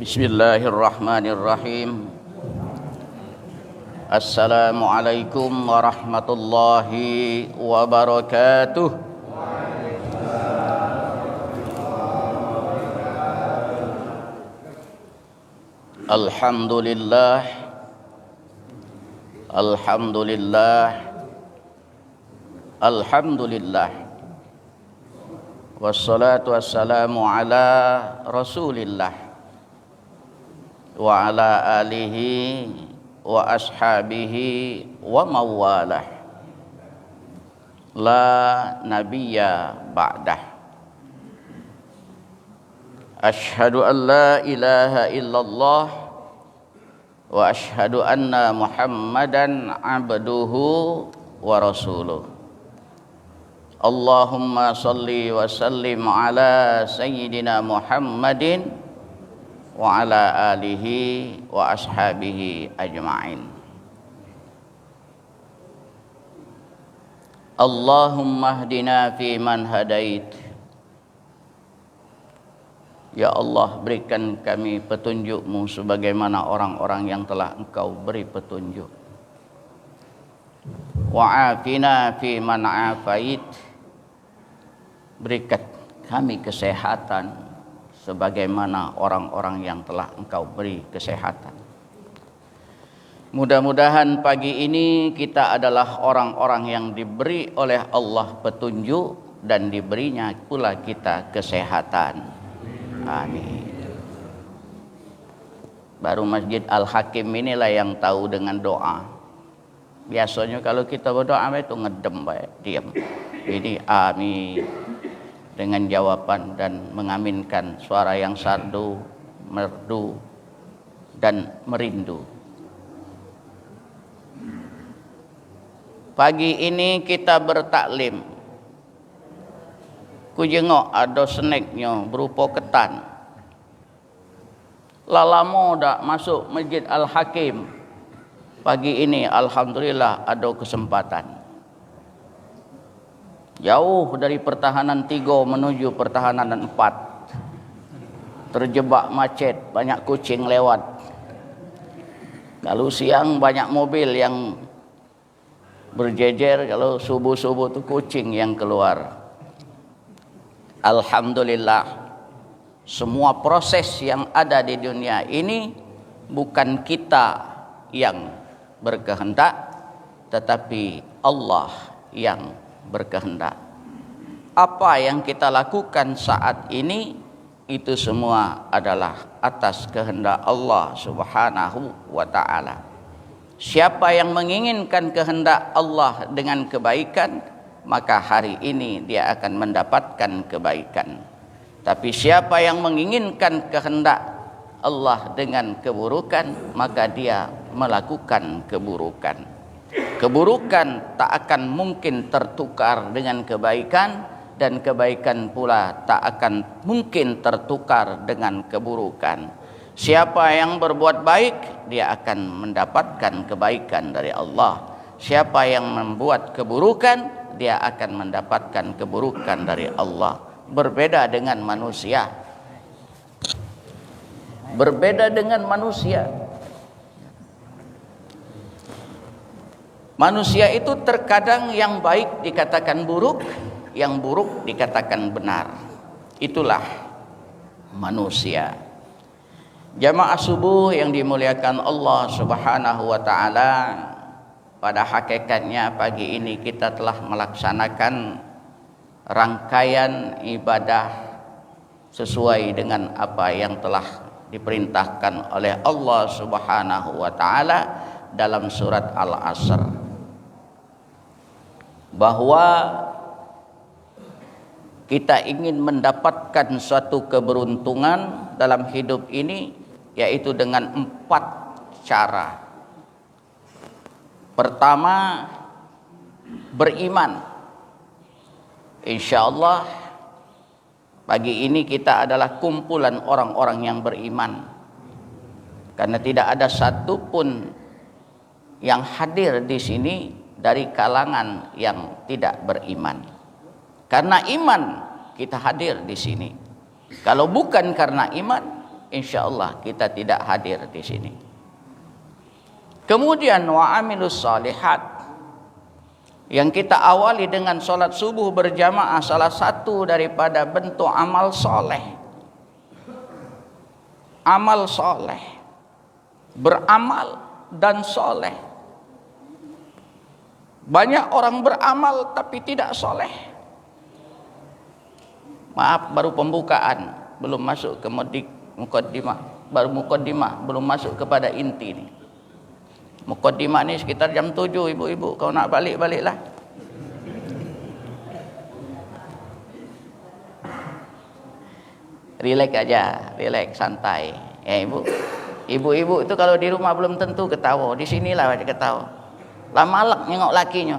Bismillahirrahmanirrahim. Assalamualaikum warahmatullahi wabarakatuh. Alhamdulillah. Alhamdulillah. Alhamdulillah. Wassalatu wassalamu ala Rasulillah wa ala alihi wa ashabihi wa mawalah la nabiyya ba'dah. Ashhadu an la ilaha illallah wa ashhadu anna Muhammadan abduhu wa rasuluh. Allahumma salli wa sallim ala sayyidina Muhammadin wa ala alihi wa ashabihi ajma'in. Allahumma hdina fi man hadait. Ya Allah, berikan kami petunjuk-Mu sebagaimana orang-orang yang telah Engkau beri petunjuk. Wa afina fi man afait. Berikan kami kesehatan sebagaimana orang-orang yang telah Engkau beri kesehatan. Mudah-mudahan pagi ini kita adalah orang-orang yang diberi oleh Allah petunjuk dan diberinya pula kita kesehatan. Amin. Baru Masjid Al-Hakim inilah yang tahu dengan doa. Biasanya kalau kita berdoa itu ngedem baik, diam. Ini amin dengan jawaban dan mengaminkan suara yang sardu, merdu dan merindu. Pagi ini kita bertaklim. Ku jengok ada snacknya berupa ketan. Lama dak masuk Masjid Al-Hakim. Pagi ini alhamdulillah ada kesempatan. Jauh dari pertahanan 3 menuju pertahanan 4. Terjebak macet, banyak kucing lewat. Kalau siang banyak mobil yang berjejer, kalau subuh-subuh itu kucing yang keluar. Alhamdulillah, semua proses yang ada di dunia ini bukan kita yang berkehendak, tetapi Allah yang berkehendak. Apa yang kita lakukan saat ini itu semua adalah atas kehendak Allah Subhanahu wa taala. Siapa yang menginginkan kehendak Allah dengan kebaikan, maka hari ini dia akan mendapatkan kebaikan. Tapi siapa yang menginginkan kehendak Allah dengan keburukan, maka dia melakukan keburukan. Keburukan tak akan mungkin tertukar dengan kebaikan, dan kebaikan pula tak akan mungkin tertukar dengan keburukan. Siapa yang berbuat baik, dia akan mendapatkan kebaikan dari Allah. Siapa yang membuat keburukan, dia akan mendapatkan keburukan dari Allah. Berbeda dengan manusia. Berbeda dengan manusia. Manusia itu terkadang yang baik dikatakan buruk, yang buruk dikatakan benar. Itulah manusia. Jamaah subuh yang dimuliakan Allah Subhanahu wa taala, pada hakikatnya pagi ini kita telah melaksanakan rangkaian ibadah sesuai dengan apa yang telah diperintahkan oleh Allah Subhanahu wa taala dalam surat Al-Asr, bahwa kita ingin mendapatkan suatu keberuntungan dalam hidup ini, yaitu dengan 4 cara. Pertama, beriman. Insyaallah pagi ini kita adalah kumpulan orang-orang yang beriman, karena tidak ada satupun yang hadir di sini dari kalangan yang tidak beriman. Karena iman kita hadir di sini. Kalau bukan karena iman, insyaallah kita tidak hadir di sini. Kemudian wa amilus shalihat, yang kita awali dengan sholat subuh berjamaah, salah satu daripada bentuk amal soleh. Amal soleh, beramal dan soleh. Banyak orang beramal tapi tidak soleh. Maaf, baru pembukaan, belum masuk ke mukaddimah, baru mukaddimah, belum masuk kepada inti nih. Mukaddimah ni sekitar jam 7 ibu-ibu, kau nak balik-baliklah. Relax aja, relax, santai. Ibu-ibu itu kalau di rumah belum tentu ketawa, di sinilah baca ketawa. Lah malak nengok lakinya.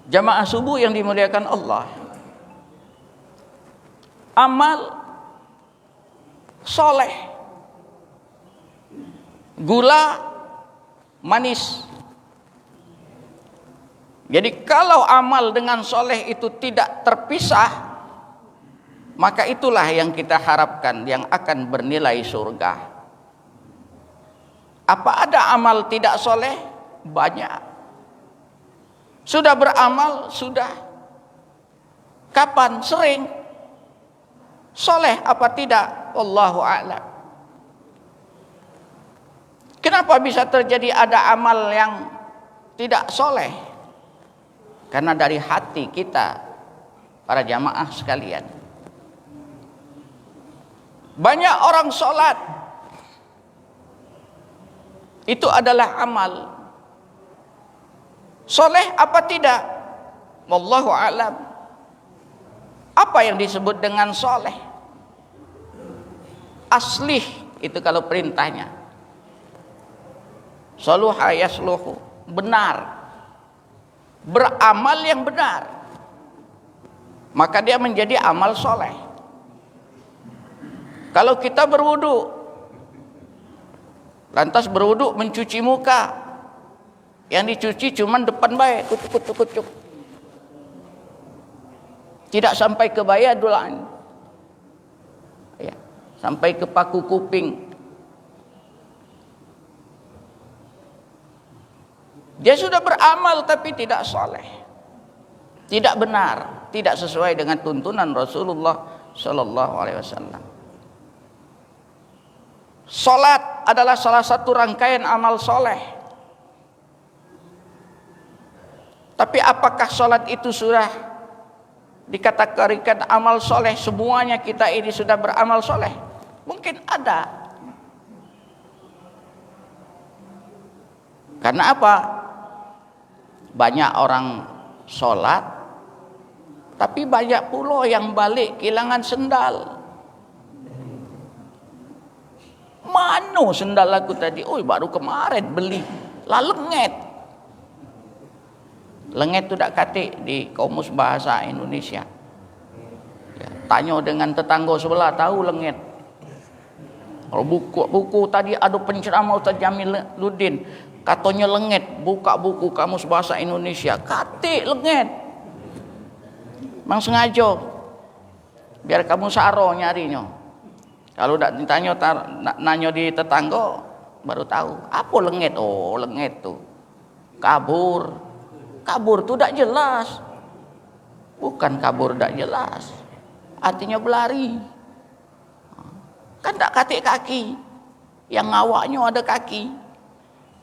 Jamaah subuh yang dimuliakan Allah, amal soleh, gula manis. Jadi kalau amal dengan soleh itu tidak terpisah, maka itulah yang kita harapkan, yang akan bernilai surga. Apa ada amal tidak soleh? Banyak. Sudah beramal? Sudah. Kapan? Sering. Soleh apa tidak? Wallahu a'lam. Kenapa bisa terjadi ada amal yang tidak soleh? Karena dari hati kita, para jamaah sekalian. Banyak orang sholat, itu adalah amal. Soleh apa tidak? Wallahu a'lam. Apa yang disebut dengan soleh? Aslih, itu kalau perintahnya. Saluha yasluhu, benar. Beramal yang benar, maka dia menjadi amal soleh. Kalau kita berwudu, lantas berwudu mencuci muka, yang dicuci cuma depan baik, kucuk-kucuk, tidak sampai ke bayadulan, ya, sampai ke paku kuping. Dia sudah beramal tapi tidak soleh, tidak benar, tidak sesuai dengan tuntunan Rasulullah Sallallahu Alaihi Wasallam. Salat adalah salah satu rangkaian amal soleh. Tapi apakah salat itu sudah dikategorikan amal soleh? Semuanya kita ini sudah beramal soleh? Mungkin ada. Karena apa? Banyak orang sholat, tapi banyak pula yang balik kehilangan sendal. Mana sendal aku tadi? Oh, baru kemarin beli. Lah lenget. Lenget tu tak katik di Kamus Bahasa Indonesia. Ya, tanya dengan tetangga sebelah, tahu lenget. Kalau buku tadi ada penceramah Ustaz Jamil Ludin, katanya lenget, buka buku Kamus Bahasa Indonesia, katik lenget. Memang sengaja biar kamu saro nyarinya. Kalau tak ditanya nanya di tetangga baru tahu apa lenget. Oh, lenget tu kabur. Kabur tu tak jelas. Bukan kabur tak jelas, artinya berlari. Kan tak katik kaki, yang awaknya ada kaki,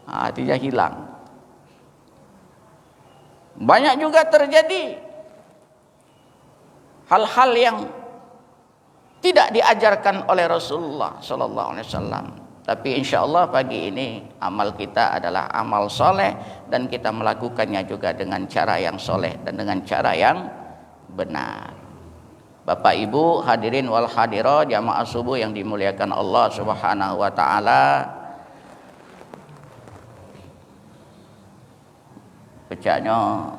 artinya hilang. Banyak juga terjadi hal-hal yang tidak diajarkan oleh Rasulullah Sallallahu Alaihi Wasallam. Tapi insya Allah pagi ini amal kita adalah amal soleh, dan kita melakukannya juga dengan cara yang soleh dan dengan cara yang benar. Bapak Ibu hadirin wal hadirat jamaah subuh yang dimuliakan Allah Subhanahu wa taala. Pecahnya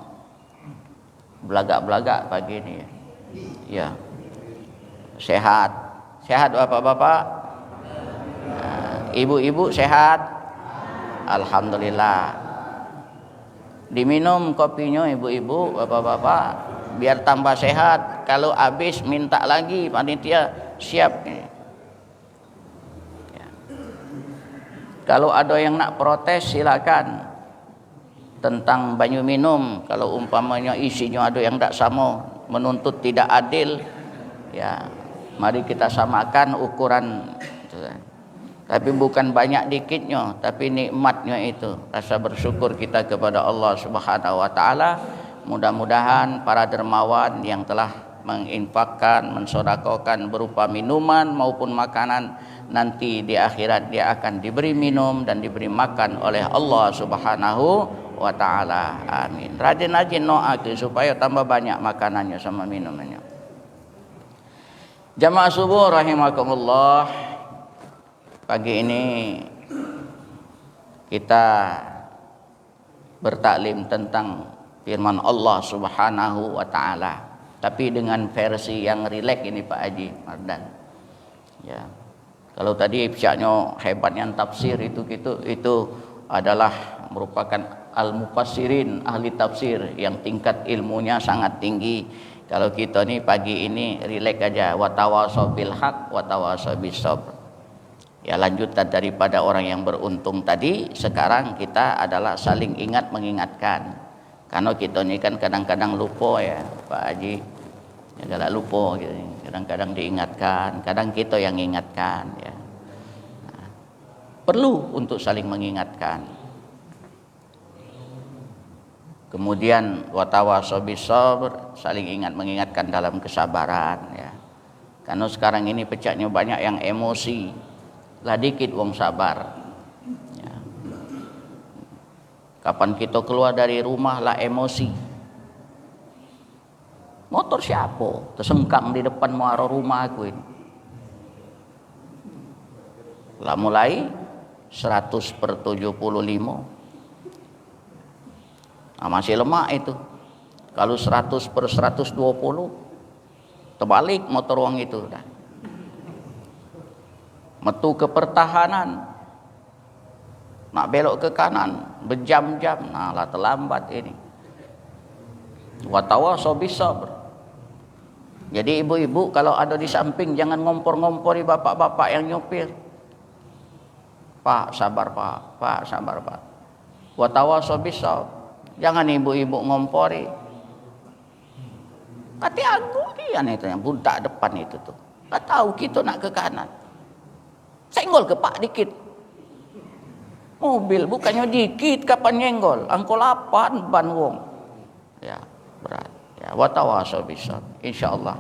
belagak-belagak pagi ini ya. Ya. Sehat. Sehat Bapak-bapak? Ibu-ibu sehat? Alhamdulillah. Diminum kopinya ibu-ibu, bapak-bapak, biar tambah sehat. Kalau habis minta lagi, panitia siap. Ya. Kalau ada yang nak protes silakan tentang banyu minum. Kalau umpamanya isinya ada yang tak sama, menuntut tidak adil, ya mari kita samakan ukuran. Tapi bukan banyak dikitnya, tapi nikmatnya itu, rasa bersyukur kita kepada Allah Subhanahu wa taala. Mudah-mudahan para dermawan yang telah menginfakkan, mensedekahkan berupa minuman maupun makanan, nanti di akhirat dia akan diberi minum dan diberi makan oleh Allah Subhanahu wa taala. Amin. Rajin-rajin doakan supaya tambah banyak makanannya sama minumannya. Jamaah subuh rahimakumullah. Pagi ini kita bertaklim tentang firman Allah Subhanahu wa taala, tapi dengan versi yang rileks ini Pak Haji Mardan. Ya. Kalau tadi pihaknya hebatnya tafsir itu adalah merupakan al-mufassirin, ahli tafsir yang tingkat ilmunya sangat tinggi. Kalau kita nih pagi ini rileks aja, wa tawasau bil haq wa tawasau bis sabr. Ya, lanjutan daripada orang yang beruntung tadi. Sekarang kita adalah saling ingat mengingatkan, karena kita ini kan kadang-kadang lupa ya Pak Haji, ya, kadang lupa gitu. Kadang-kadang diingatkan, kadang kita yang ingatkan ya. Nah, perlu untuk saling mengingatkan. Kemudian watawasau bis sabr, saling ingat mengingatkan dalam kesabaran ya. Karena sekarang ini pecahnya banyak yang emosi, lah dikit wong sabar ya. Kapan kita keluar dari rumah lah emosi, motor siapa tersengkang di depan muara rumah aku ini, lah mulai 100/75. Nah, masih lemah itu. Kalau 100/120 terbalik motor wong itu dah. Metu ke pertahanan, nak belok ke kanan berjam-jam, nah lah terlambat ini. Wa tawasau bis sabr. Jadi ibu-ibu kalau ada di samping jangan ngompor-ngompori bapak-bapak yang nyopir. Pak sabar Pak, Pak sabar Pak. Wa tawasau bis sabr. Jangan ibu-ibu ngompori. Kati aku iya itu yang budak depan itu tuh. Enggak tahu kita nak ke kanan. Senggol ke Pak dikit. Mobil bukannya dikit, kapan nyenggol? Angkol 8 ban wong. Ya, berat. Ya, wa tawasau bis sabr. Insyaallah.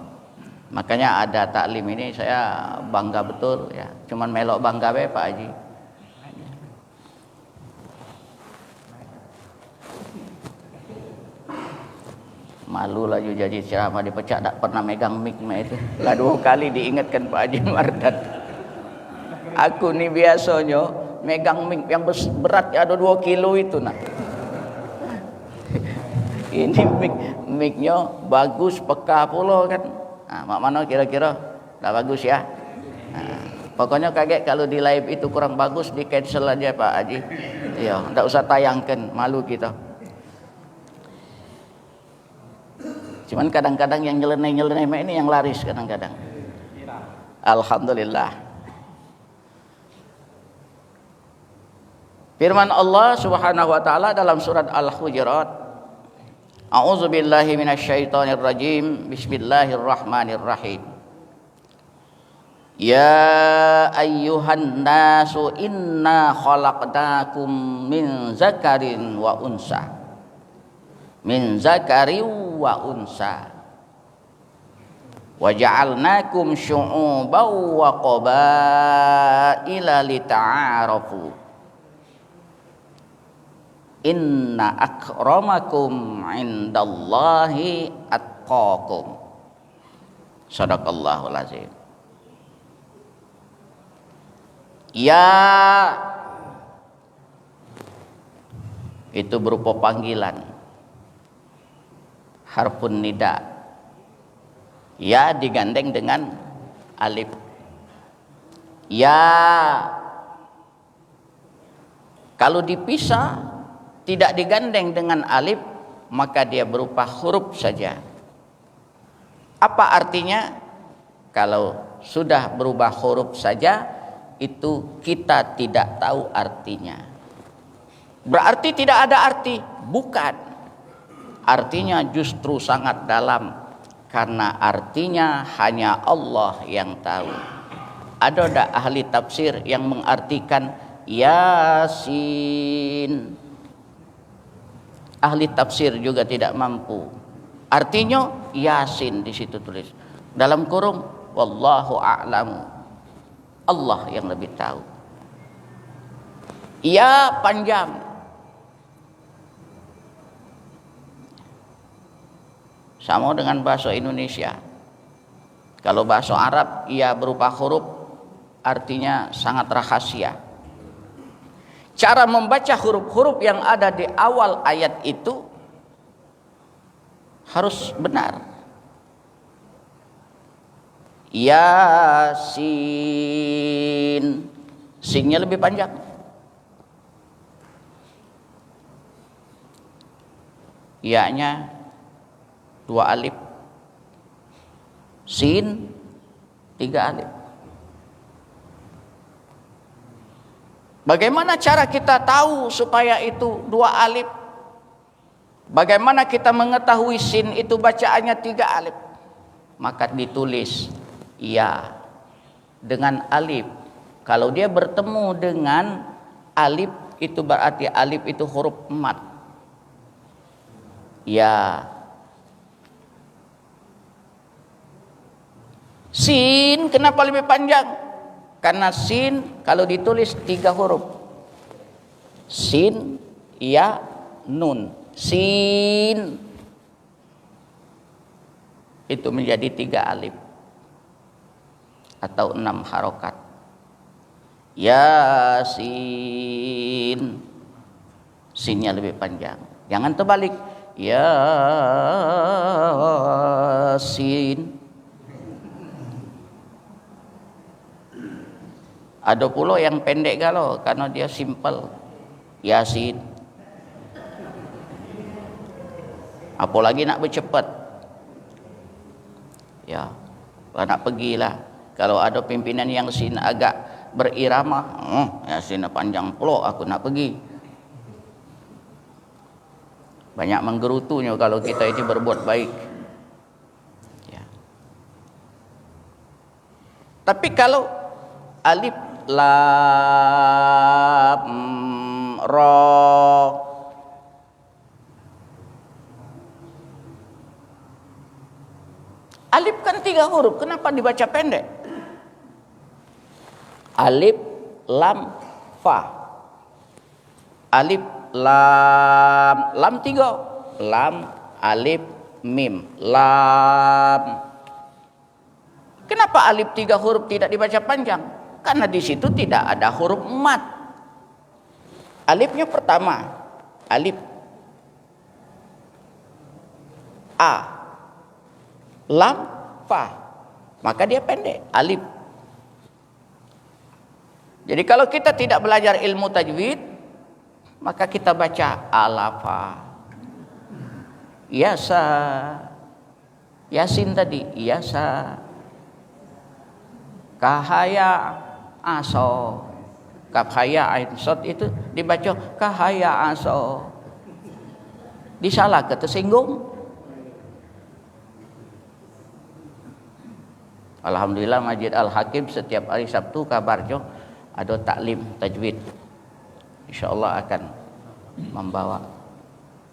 Makanya ada taklim ini saya bangga betul ya. Cuman melok bangga be Pak Haji. Malu lah jadi ceramah dipecat, tak pernah megang mic itu. Lah 2 kali diingatkan Pak Haji Mardan. Aku nih biasanya megang mic yang berat ada 2 kilo itu nah. Ini mic-nya bagus, peka pula kan. Nah, mak mana kira-kira? Dah bagus ya. Nah, pokoknya kaget kalau di live itu kurang bagus di cancel aja Pak Haji. Iya, enggak usah tayangkan, malu kita. Cuman kadang-kadang yang nyeleneh-nyeleneh ini yang laris kadang-kadang. Alhamdulillah. Firman Allah Subhanahu wa taala dalam surat Al-Hujurat, A'udzubillahi minasyaitonir rajim. Bismillahirrahmanirrahim. Ya ayyuhan nasu inna khalaqnakum min zakarin wa unsa. Min zakarin wa unsa. Wa ja'alnakum syu'uban wa qabaila lita'arafu. Inna akramakum indallahi atqakum. Sadaqallahul azim. Ya, itu berupa panggilan, harfun nida. Ya digandeng dengan alif. Ya, kalau dipisah tidak digandeng dengan alif, maka dia berupa huruf saja. Apa artinya? Kalau sudah berubah huruf saja, itu kita tidak tahu artinya. Berarti tidak ada arti? Bukan. Artinya justru sangat dalam, karena artinya hanya Allah yang tahu. Ada tak ahli tafsir yang mengartikan Yasin? Ahli tafsir juga tidak mampu. Artinya Yasin di situ tulis. Dalam kurung wallahu a'lamu. Allah yang lebih tahu. Ya panjang. Sama dengan bahasa Indonesia. Kalau bahasa Arab ya berupa huruf, artinya sangat rahasia. Cara membaca huruf-huruf yang ada di awal ayat itu harus benar. Yasin, sinnya lebih panjang. Ya-nya 2 alif, sin 3 alif. Bagaimana cara kita tahu supaya itu 2 alif? Bagaimana kita mengetahui sin itu bacaannya 3 alif? Maka ditulis ya dengan alif. Kalau dia bertemu dengan alif, itu berarti alif itu huruf mat. Ya. Sin kenapa lebih panjang? Karena sin kalau ditulis 3 huruf. Sin, ya, nun. Sin itu menjadi 3 alif atau 6 harokat. Yasin, sinnya lebih panjang. Jangan terbalik. Yasin. Ada pula yang pendek galau karena dia simple. Yasin. Apalagi nak bercepat. Ya, nak pergilah. Kalau ada pimpinan yang sin agak berirama, Yasin panjang pula aku nak pergi. Banyak menggerutunya kalau kita itu berbuat baik. Ya. Tapi kalau alif lam ra, alif kan 3 huruf, kenapa dibaca pendek? Alif lam fa. Alif lam, lam 3, lam alif mim, lam. Kenapa alif 3 huruf tidak dibaca panjang? Karena di situ tidak ada huruf mat. Alifnya pertama, alif a, lam fa, maka dia pendek, alif. Jadi kalau kita tidak belajar ilmu tajwid, maka kita baca alafa, yasa, yasin tadi, yasa, kahaya, aso, kahaya ain sot itu dibaca kahaya aso. Disalah ke tersinggung. Alhamdulillah Masjid Al-Hakim setiap hari Sabtu kabarnya ada taklim tajwid. InsyaAllah akan membawa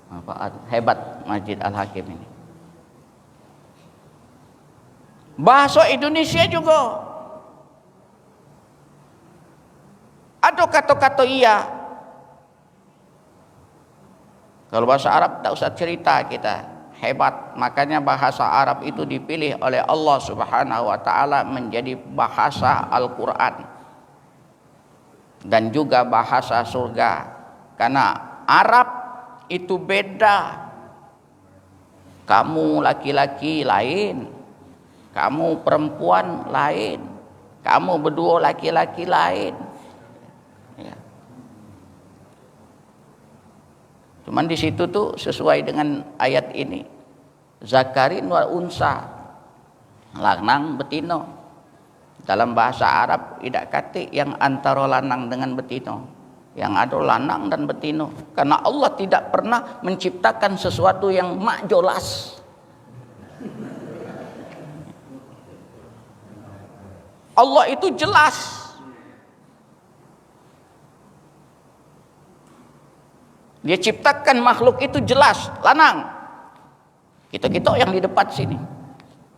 manfaat. Hebat Masjid Al-Hakim ini. Bahasa Indonesia juga ada kata-kata iya. Kalau bahasa Arab tak usah cerita kita, hebat. Makanya bahasa Arab itu dipilih oleh Allah Subhanahu wa taala menjadi bahasa Al-Qur'an dan juga bahasa surga. Karena Arab itu beda. Kamu laki-laki lain, kamu perempuan lain, kamu berdua laki-laki lain. Ya. Cuman di situ tuh sesuai dengan ayat ini. Zakarin wa unsa, lanang betino. Dalam bahasa Arab tidak kate yang antara lanang dengan betino, yang ada lanang dan betino. Karena Allah tidak pernah menciptakan sesuatu yang makjolas. Allah itu jelas. Dia ciptakan makhluk itu jelas, lanang. Kita yang di depan sini.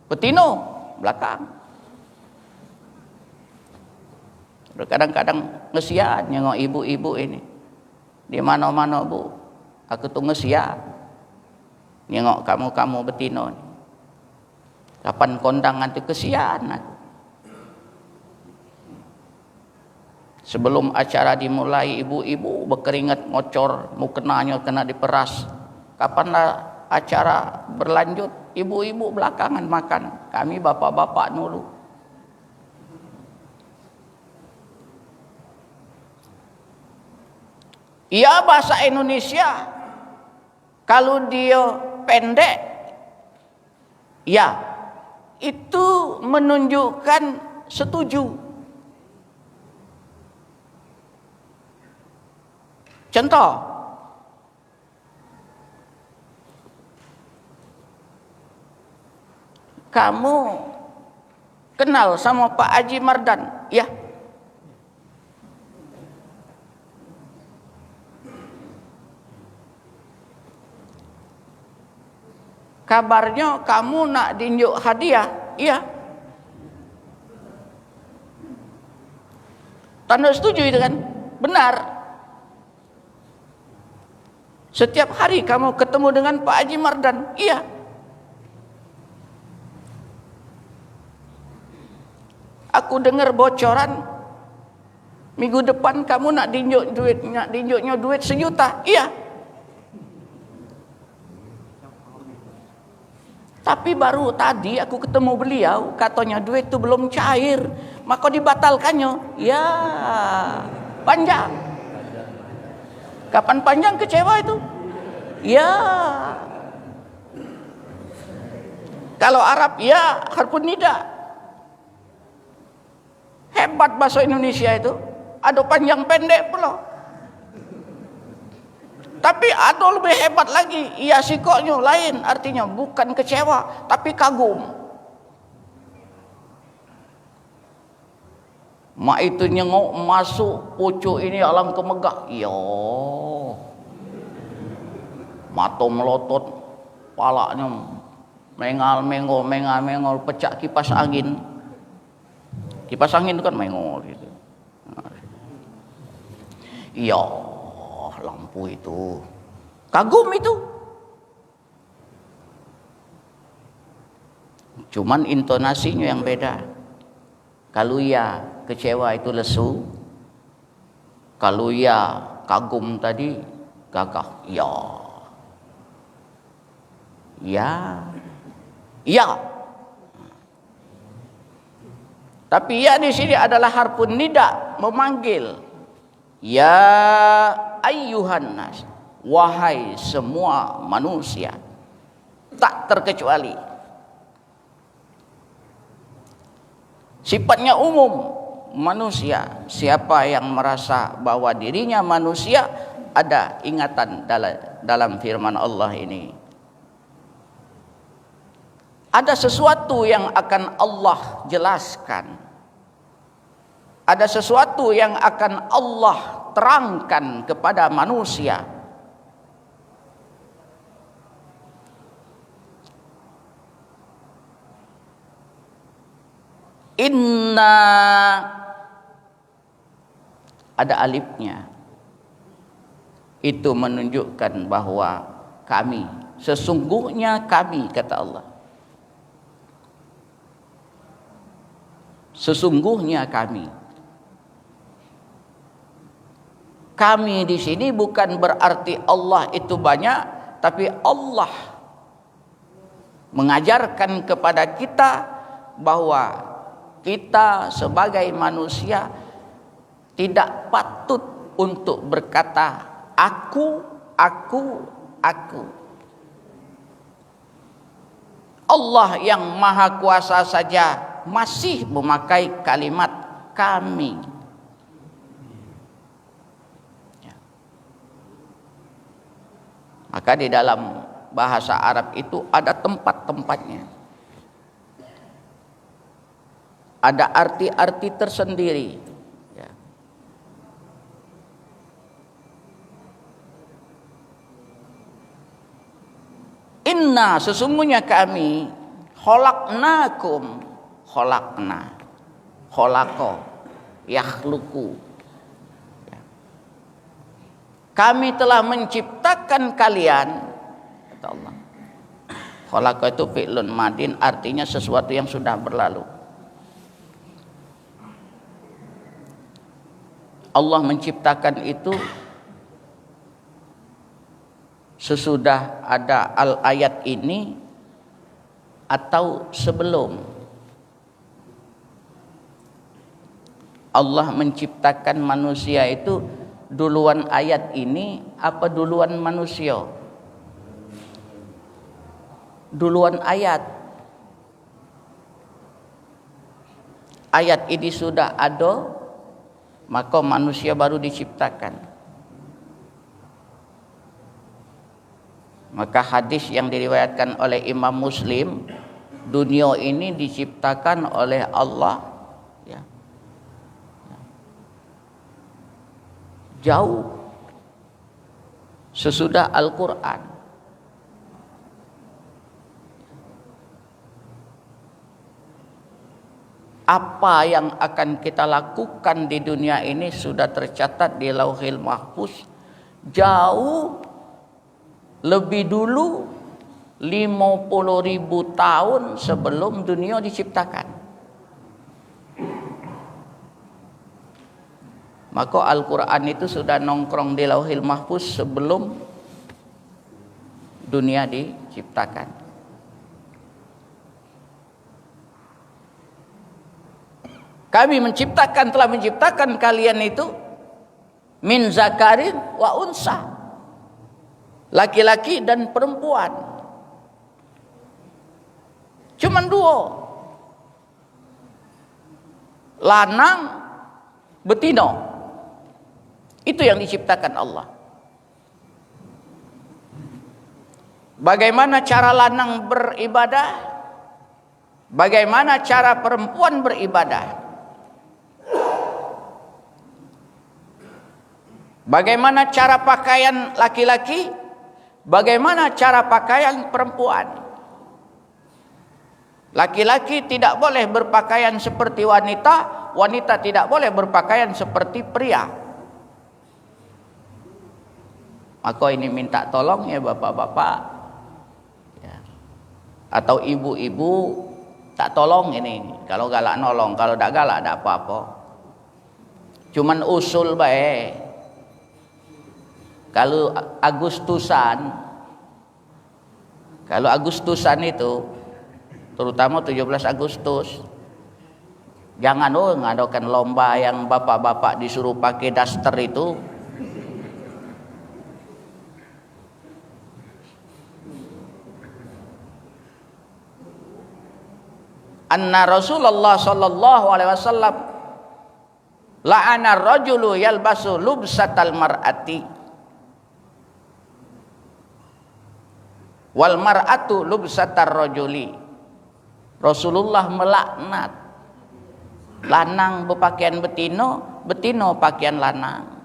Betino belakang. Kadang-kadang ngesian nengok ibu-ibu ini. Di mana-mana bu, aku tuh ngesian nengok kamu betino. Kapan kondangan tuh kesian aku. Sebelum acara dimulai, ibu-ibu berkeringat ngocor, mukenanya kena diperas. Kapanlah acara berlanjut, ibu-ibu belakangan makan, kami bapak-bapak dulu. Iya, bahasa Indonesia kalau dia pendek, ya itu menunjukkan setuju. Contoh, kamu kenal sama Pak Haji Mardan, ya? Kabarnya kamu nak diunjuk hadiah, iya? Tanda setuju itu kan? Benar. Setiap hari kamu ketemu dengan Pak Haji Mardan, iya. Aku dengar bocoran minggu depan kamu nak diunjuknya duit 1 juta, iya. Tapi baru tadi aku ketemu beliau, katanya duit itu belum cair, maka dibatalkannya. Ya, panjang. Kapan panjang kecewa itu? Ya. Kalau Arab ya harfun nida. Hebat bahasa Indonesia itu. Ada panjang pendek pula. Tapi ada lebih hebat lagi. Ya sikoknya lain, artinya bukan kecewa tapi kagum. Mak itu nyengok masuk pucuk ini alam kemegah. Yo, mata melotot, palanya mengal, pecah kipas angin. Kipas angin itu kan mengol gitu. Iya, lampu itu kagum itu. Cuman intonasinya yang beda. Kalau ya kecewa itu lesu, kalau ya kagum tadi gagah. Ya, ya, ya. Tapi ya di sini adalah harfun nida, memanggil. Ya ayyuhan nas, wahai semua manusia, tak terkecuali. Sifatnya umum, manusia. Siapa yang merasa bahwa dirinya manusia, ada ingatan dalam firman Allah ini. Ada sesuatu yang akan Allah jelaskan. Ada sesuatu yang akan Allah terangkan kepada manusia. Inna, ada alifnya. Itu menunjukkan bahwa kami, sesungguhnya kami, kata Allah. Sesungguhnya kami. Kami di sini bukan berarti Allah itu banyak, tapi Allah mengajarkan kepada kita bahwa kita sebagai manusia tidak patut untuk berkata aku aku. Allah yang maha kuasa saja masih memakai kalimat kami. Maka di dalam bahasa Arab itu ada tempat-tempatnya. Ada arti-arti tersendiri. Ya. Inna, sesungguhnya kami, khalaqnakum, khalaqa, yakhluqu. Kami telah menciptakan kalian, kata Allah. Khalaqa itu fi'lun madin, artinya sesuatu yang sudah berlalu. Allah menciptakan itu sesudah ada ayat ini atau sebelum. Allah menciptakan manusia itu duluan ayat ini apa duluan manusia? Duluan ayat. Ayat ini sudah ada, maka manusia baru diciptakan. Maka hadis yang diriwayatkan oleh Imam Muslim, dunia ini diciptakan oleh Allah jauh sesudah Al-Quran. Apa yang akan kita lakukan di dunia ini sudah tercatat di Lauhil Mahfuz jauh lebih dulu 50.000 tahun sebelum dunia diciptakan. Maka Al-Quran itu sudah nongkrong di Lauhil Mahfuz sebelum dunia diciptakan. Kami telah menciptakan kalian itu min zakarin wa unsa, laki-laki dan perempuan. Cuman dua, lanang betina. Itu yang diciptakan Allah. Bagaimana cara lanang beribadah? Bagaimana cara perempuan beribadah? Bagaimana cara pakaian laki-laki? Bagaimana cara pakaian perempuan? Laki-laki tidak boleh berpakaian seperti wanita, wanita tidak boleh berpakaian seperti pria. Maka ini minta tolong ya bapak-bapak ya. Atau ibu-ibu tak tolong ini. Kalau galak nolong, kalau tak galak tak apa-apa. Cuman usul baik. Kalau Agustusan itu terutama 17 Agustus jangan ngadakan lomba yang bapak-bapak disuruh pakai daster itu. Anna Rasulullah sallallahu alaihi wasallam la'ana ar-rajulu yalbasu lubsatal mar'ati wal mar'atu lubsatar rajuli. Rasulullah melaknat lanang berpakaian betino, betino pakaian lanang.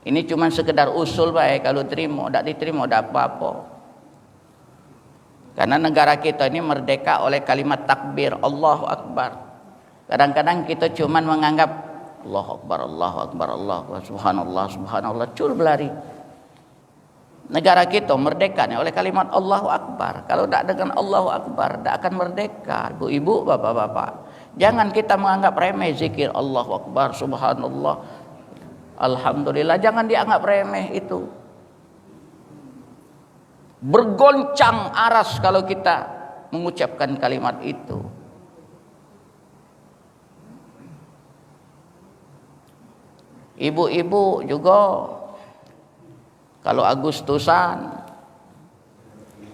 Ini cuma sekedar usul baik, kalau terima, tak diterima tak apa-apa. Karena negara kita ini merdeka oleh kalimat takbir, Allahu Akbar. Kadang-kadang kita cuma menganggap Allahu Akbar, Allahu Akbar, Allahu Akbar, Subhanallah, Subhanallah, cul belari. Negara kita merdeka nih oleh kalimat Allahu Akbar. Kalau tidak dengan Allahu Akbar, tidak akan merdeka. Ibu-ibu, bapak-bapak, jangan kita menganggap remeh zikir Allahu Akbar, Subhanallah, Alhamdulillah. Jangan dianggap remeh itu. Bergoncang aras kalau kita mengucapkan kalimat itu. Ibu-ibu juga kalau Agustusan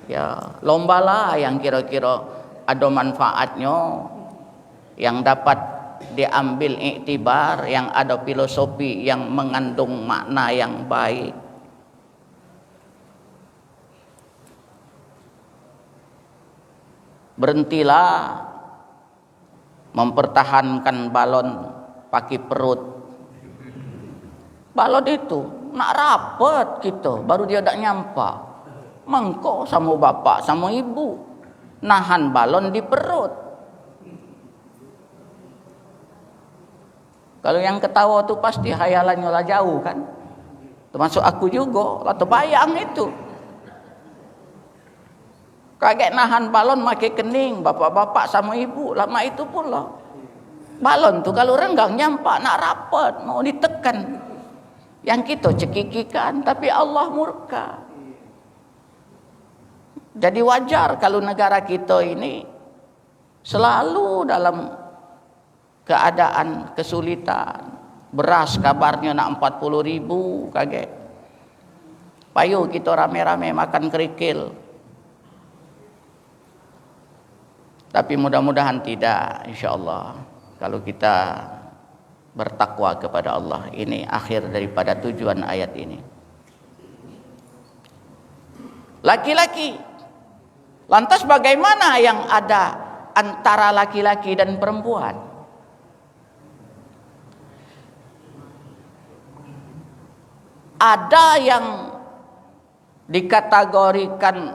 ya lombalah yang kira-kira ada manfaatnya, yang dapat diambil iktibar, yang ada filosofi yang mengandung makna yang baik. Berhentilah mempertahankan balon pakai perut. Balon itu nak rapet gitu, baru dia dak nyampa. Mengko sama bapak sama ibu nahan balon di perut. Kalau yang ketawa tuh pasti hayalannya lah jauh kan. Termasuk aku juga, lah terbayang itu. Kaget nahan balon makai kening bapak-bapak sama ibu, lama itu pula. Balon tuh kalau renggang nyampak nak rapet, mau ditekan. Yang kita cekikikan, tapi Allah murka. Jadi wajar kalau negara kita ini selalu dalam keadaan kesulitan. Beras kabarnya nak 40.000, kaget. Payu kita rame-rame makan kerikil. Tapi mudah-mudahan tidak, insya-Allah. Kalau kita bertakwa kepada Allah, ini akhir daripada tujuan ayat ini. Laki-laki. Lantas bagaimana yang ada antara laki-laki dan perempuan? Ada yang dikategorikan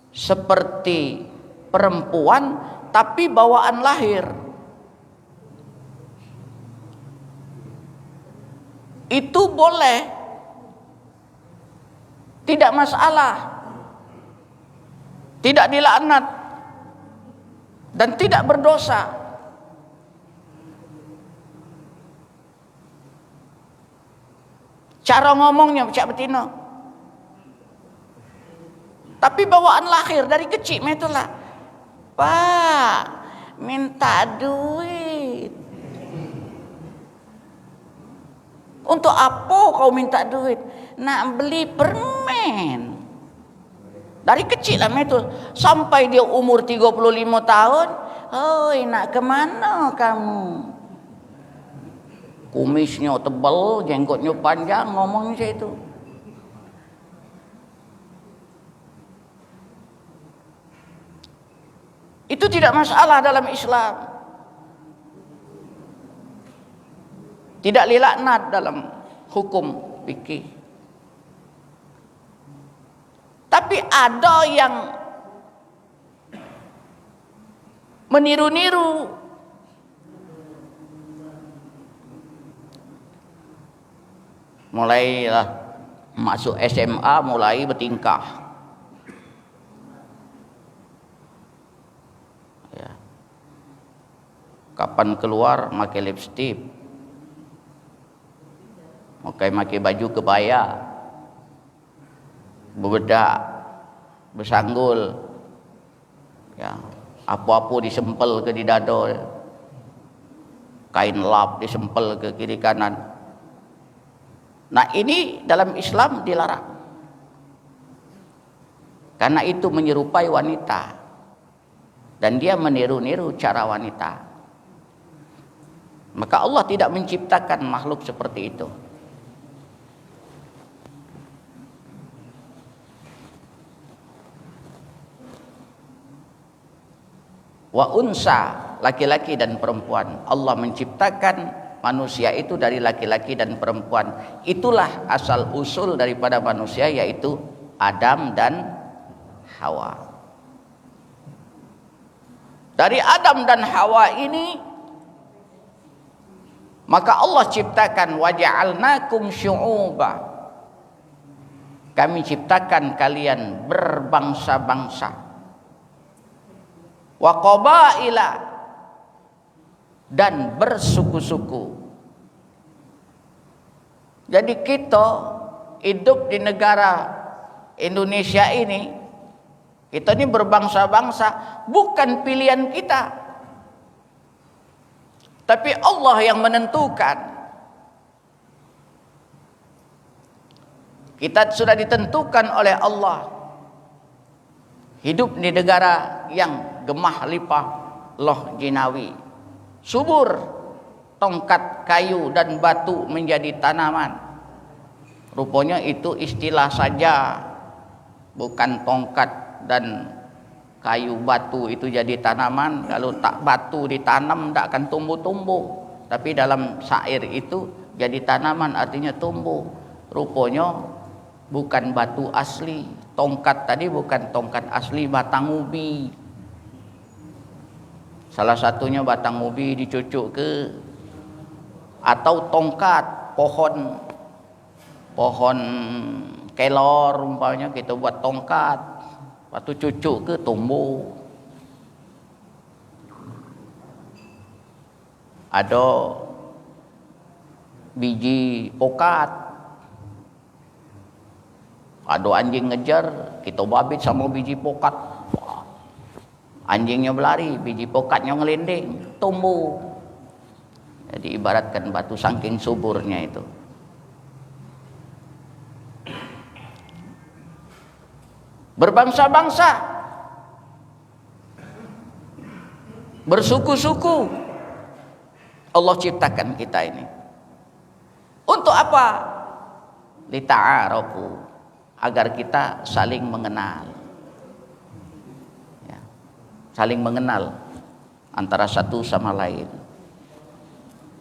seperti perempuan tapi bawaan lahir. Itu boleh, tidak masalah, tidak dilaknat dan tidak berdosa. Cara ngomongnya cak betina, tapi bawaan lahir dari kecil itulah. Pak, minta duit. Untuk apa kau minta duit? Nak beli permen. Dari kecil lah itu sampai dia umur 35 tahun. Hoi, nak kemana kamu? Kumisnya tebal, jenggotnya panjang, ngomongnya itu. Itu tidak masalah dalam Islam. Tidak dilaknat dalam hukum fikih. Tapi ada yang meniru-niru. Mulailah masuk SMA, mulai bertingkah. Ya. Kapan keluar pakai lipstik, pakai baju kebaya, bebedak, bersanggul, ya, apa-apa disempel ke di dada, kain lap disempel ke kiri kanan. Nah, ini dalam Islam dilarang. Karena itu menyerupai wanita. Dan dia meniru-niru cara wanita. Maka Allah tidak menciptakan makhluk seperti itu. Wa unsa, laki-laki dan perempuan. Allah menciptakan manusia itu dari laki-laki dan perempuan. Itulah asal usul daripada manusia, yaitu Adam dan Hawa. Dari Adam dan Hawa ini maka Allah ciptakan waja'alnakum syu'uba. Kami ciptakan kalian berbangsa-bangsa. Wa qabaila, dan bersuku-suku. Jadi kita hidup di negara Indonesia ini, kita ini berbangsa-bangsa, bukan pilihan kita, tapi Allah yang menentukan. Kita sudah ditentukan oleh Allah hidup di negara yang gemah lipah loh jinawi, subur, tongkat kayu dan batu menjadi tanaman. Rupanya itu istilah saja, bukan tongkat dan kayu batu itu jadi tanaman. Kalau tak batu ditanam tak akan tumbuh-tumbuh, tapi dalam syair itu jadi tanaman artinya tumbuh. Rupanya bukan batu asli, tongkat tadi bukan tongkat asli, batang ubi. Salah satunya batang ubi dicucuk ke, atau tongkat pohon kelor umpamanya kita buat tongkat, waktu cucuk ke tumbuh. Ada biji pokat, ada anjing ngejar, kita babit sama biji pokat, anjingnya berlari, biji pokatnya ngelinding, tumbuh. Jadi ibaratkan batu saking suburnya itu. Berbangsa-bangsa, bersuku-suku, Allah ciptakan kita ini. Untuk apa? Lita'arafu, agar kita saling mengenal. Ya, saling mengenal antara satu sama lain.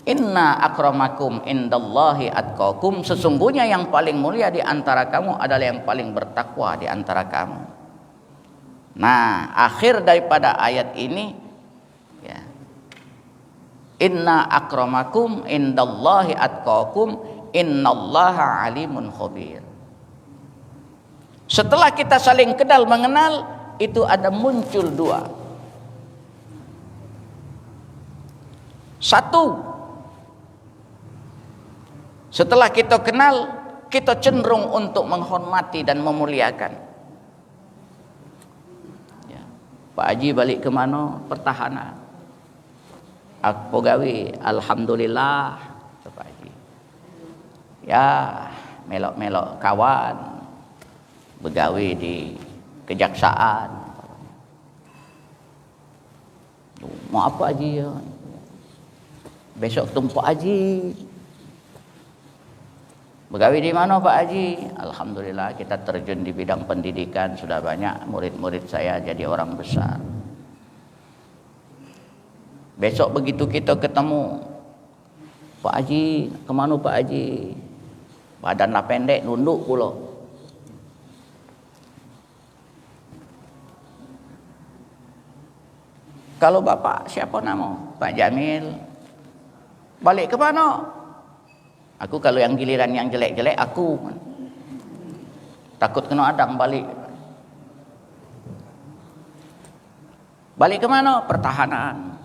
Inna akramakum indallahi atqakum, sesungguhnya yang paling mulia di antara kamu adalah yang paling bertakwa di antara kamu. Nah, akhir daripada ayat ini ya, inna akramakum indallahi atqakum innallaha alimun khabir. Setelah kita saling kenal mengenal, itu ada muncul dua. Satu, setelah kita kenal, kita cenderung untuk menghormati dan memuliakan. Ya. Pak Haji balik ke mana? Pertahanan. Aku gawe, alhamdulillah, Pak Haji. Ya, melok-melok kawan, begawe di kejaksaan. Mau apa Haji ya? Besok ketemu Pak Haji. Begawi di mana Pak Haji? Alhamdulillah kita terjun di bidang pendidikan, sudah banyak murid-murid saya jadi orang besar. Besok begitu kita ketemu, Pak Haji, kemana Pak Haji? Badanlah pendek, nunduk pula. Kalau Bapak siapa nama? Pak Jamil. Balik ke mana? Aku kalau yang giliran yang jelek-jelek aku takut kena adang balik. Balik ke mana? Pertahanan.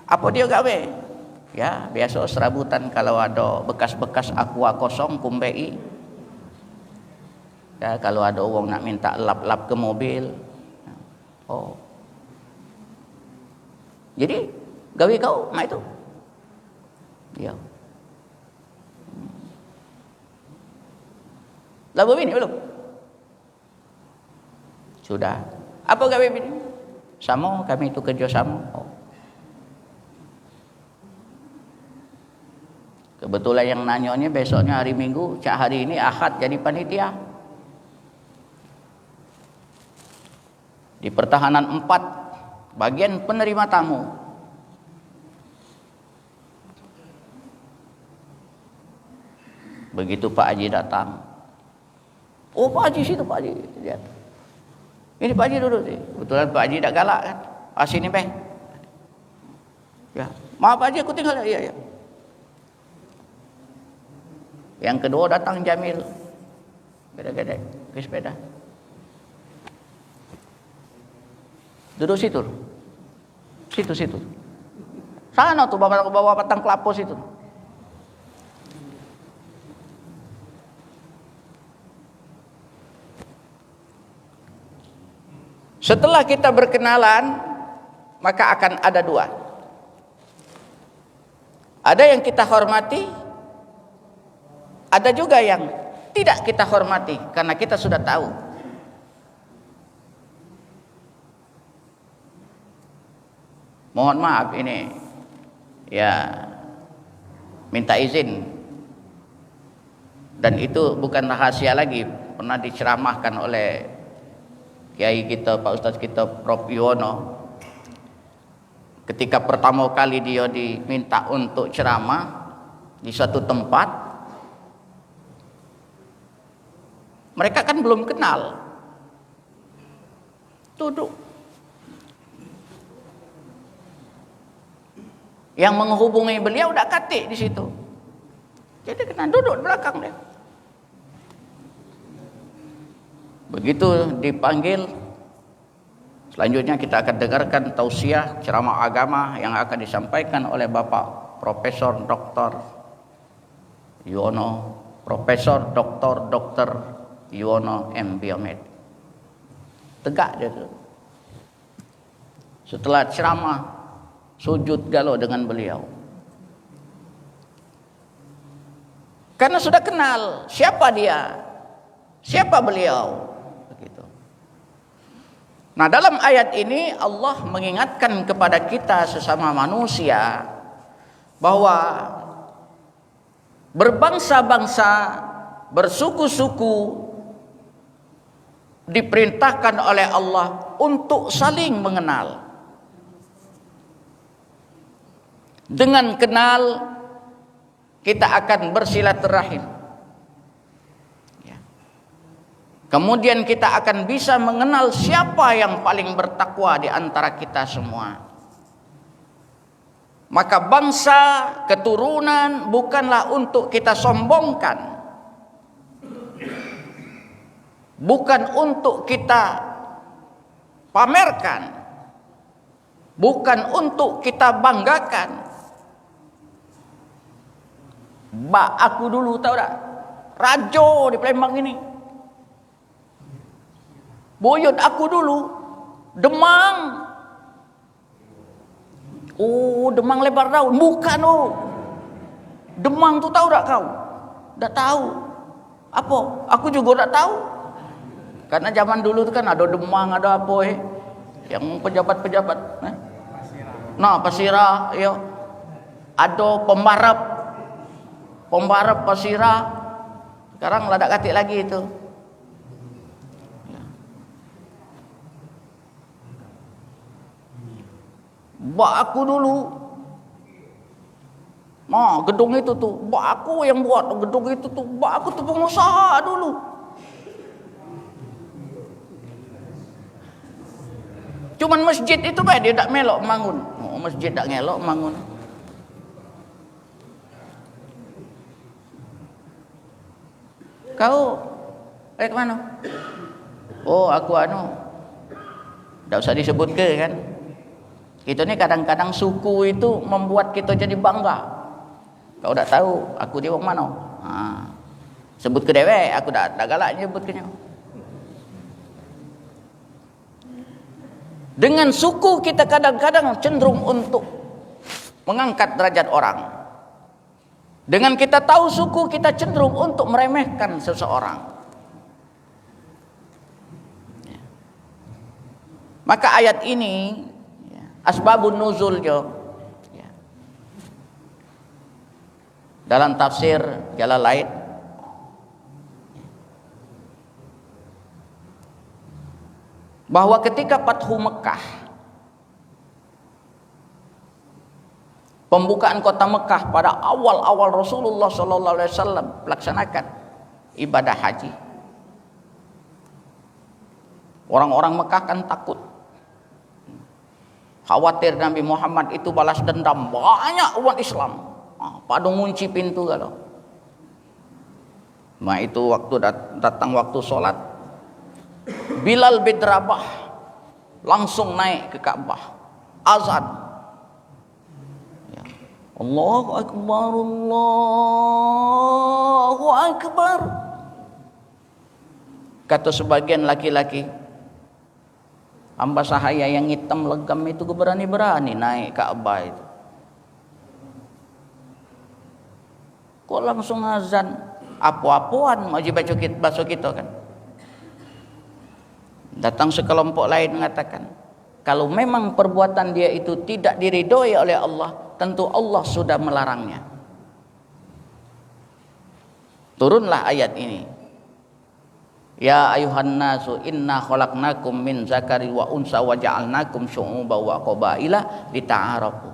Apa dia gawe? Ya, biasa serabutan kalau ada bekas-bekas aqua kosong kumbei. Ya, kalau ada orang nak minta lap-lap ke mobil. Oh. Jadi gawe kau mak itu. Ya. Lalu bini belum? Sudah. Apa gawe bini? Sama, kami itu kerja sama. Oh. Kebetulan yang nanyanya besoknya hari Minggu, cak hari ini Ahad jadi panitia. Di pertahanan 4, bagian penerima tamu. Begitu Pak Haji datang, oh Pak Haji situ Pak Haji. Lihat. Ini Pak Haji duduk sih. Kebetulan Pak Haji tak galak kan. Sini bang. Ya, maaf Pak Haji aku tinggal. Iya. Yang kedua datang Jamil. Gede-gede ke sepeda. Duduk situ. Situ. Sana tuh bawa batang kelapa situ. Setelah kita berkenalan, maka akan ada dua. Ada yang kita hormati, ada juga yang tidak kita hormati karena kita sudah tahu. Mohon maaf ini ya minta izin, dan itu bukan rahasia lagi, pernah diceramahkan oleh kiai kita, Pak Ustadz kita Prof Yuwono, ketika pertama kali dia diminta untuk ceramah di suatu tempat. Mereka kan belum kenal, duduk. Yang menghubungi beliau udah katik di situ, jadi kena duduk di belakang dia. Begitu dipanggil, selanjutnya kita akan dengarkan tausiah ceramah agama yang akan disampaikan oleh Bapak Profesor Dr. Yuwono, Profesor Dr. Yuwono M. Biomed. Tegak dia tuh. Setelah ceramah, sujud galau dengan beliau. Karena sudah kenal siapa dia, siapa beliau. Begitu. Nah, dalam ayat ini Allah mengingatkan kepada kita sesama manusia bahwa berbangsa-bangsa, bersuku-suku diperintahkan oleh Allah untuk saling mengenal. Dengan kenal kita akan bersilaturahim. Kemudian kita akan bisa mengenal siapa yang paling bertakwa di antara kita semua. Maka bangsa, keturunan bukanlah untuk kita sombongkan, bukan untuk kita pamerkan, bukan untuk kita banggakan. Mbak aku dulu, tahu tak? Rajo di Palembang ini. Buyut aku dulu, Demang. Oh, Demang lebar daun. Bukan, oh. Demang tu tahu tak kau? Tak tahu. Apa? Aku juga tak tahu. Karena zaman dulu tu kan ada Demang, ada apa yang pejabat-pejabat. Nah, Pasirah, ya. Ada Pembarap Pasirah. Sekarang ladak katik lagi itu. Mbak aku dulu, nah gedung itu tuh, mbak aku yang buat gedung itu tuh, mbak aku tuh pengusaha dulu. Cuman masjid itu kan dia tak melok bangun. Oh, masjid tak ngelok bangun. Kau ke mana? Oh, aku tak usah disebut ke kan. Kita ni kadang-kadang suku itu membuat kita jadi bangga. Kau tak tahu aku di mana? Sebut ke dewek, aku tak galak nyebut ke nyo. Dengan suku kita kadang-kadang cenderung untuk mengangkat derajat orang. Dengan kita tahu suku, kita cenderung untuk meremehkan seseorang. Maka ayat ini asbabun nuzul dalam tafsir Jalalain bahwa ketika Fathu Mekah, pembukaan kota Mekah pada awal-awal Rasulullah SAW melaksanakan ibadah haji, orang-orang Mekah kan takut, khawatir Nabi Muhammad itu balas dendam banyak umat Islam. Pada ngunci pintu kalau. Nah itu waktu datang waktu sholat, Bilal bin Rabah langsung naik ke Ka'bah, azan. Allahu Akbar, Allahu Akbar. Kata sebagian laki-laki, hamba sahaya yang hitam legam itu berani-berani naik Ka'bah itu. Kok langsung azan? Apa-apaan mau basuh kita kan. Datang sekelompok lain mengatakan, kalau memang perbuatan dia itu tidak diridhoi oleh Allah, tentu Allah sudah melarangnya. Turunlah ayat ini. Ya ayuhan nasu inna khalaqnakum min zakari wa unsa wa ja'alnakum syu'uban wa qabaila lita'arafu.